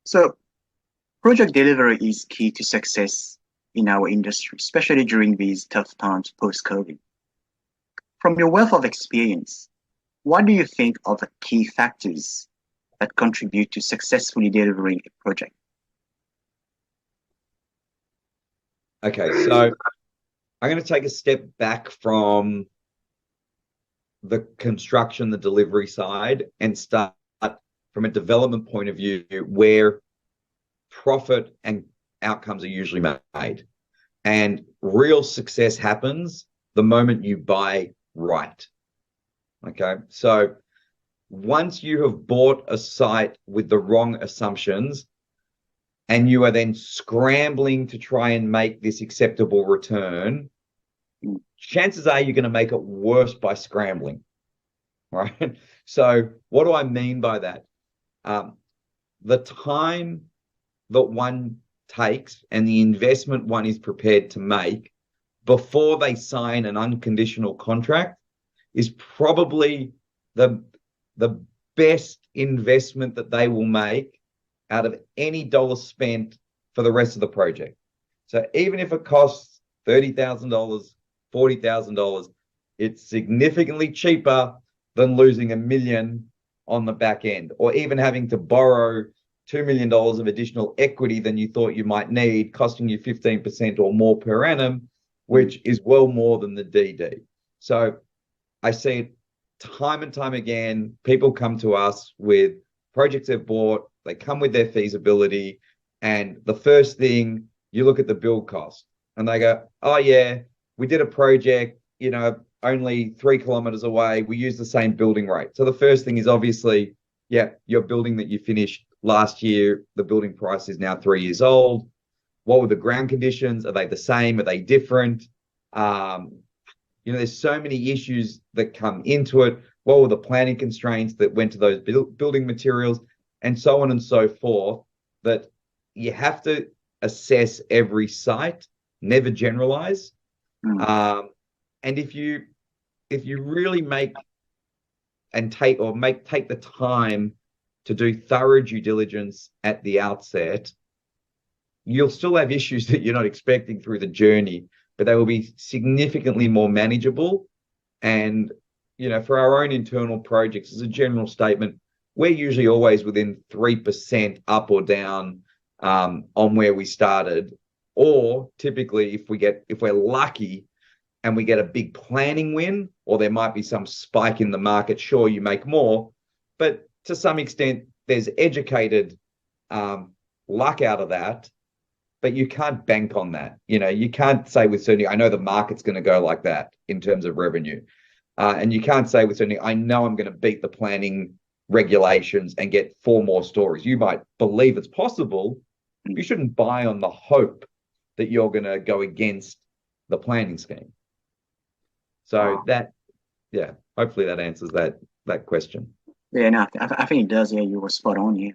So, project delivery is key to success in our industry, especially during these tough times post-COVID. From your wealth of experience, what do you think are the key factors that contribute to successfully delivering a project? Okay, so I'm going to take a step back from the construction, the delivery side, and start from a development point of view where profit and outcomes are usually made. And real success happens the moment you buy right. Okay, so once you have bought a site with the wrong assumptions and you are then scrambling to try and make this acceptable return, chances are you're going to make it worse by scrambling, right? So what do I mean by that? The time that one takes and the investment one is prepared to make before they sign an unconditional contract is probably the the best investment that they will make out of any dollar spent for the rest of the project. So even if it costs $30,000, $40,000, it's significantly cheaper than losing $1 million on the back end, or even having to borrow $2 million of additional equity than you thought you might need, costing you 15% or more per annum, which is well more than the DD. So I see it time and time again. People come to us with projects they've bought, they come with their feasibility, and the first thing you look at the build cost and they go, oh, yeah, we did a project, only 3 kilometers away. We use the same building rate. So the first thing is obviously, yeah, your building that you finished last year, the building price is now 3 years old. What were the ground conditions? Are they the same? Are they different? There's so many issues that come into it. What were the planning constraints that went to those building materials, and so on and so forth, that you have to assess every site, never generalize. Mm. And if you really take the time to do thorough due diligence at the outset, you'll still have issues that you're not expecting through the journey, but they will be significantly more manageable. And, for our own internal projects, as a general statement, we're usually always within 3% up or down on where we started. Or typically, if we're lucky and we get a big planning win, or there might be some spike in the market, sure, you make more. But to some extent, there's educated luck out of that, but you can't bank on that. You can't say with certainty, I know the market's going to go like that in terms of revenue. And you can't say with certainty, I know I'm going to beat the planning regulations and get 4 more stories. You might believe it's possible. You shouldn't buy on the hope that you're going to go against the planning scheme. So hopefully that answers that question. Yeah, no, I think it does. Yeah, you were spot on here.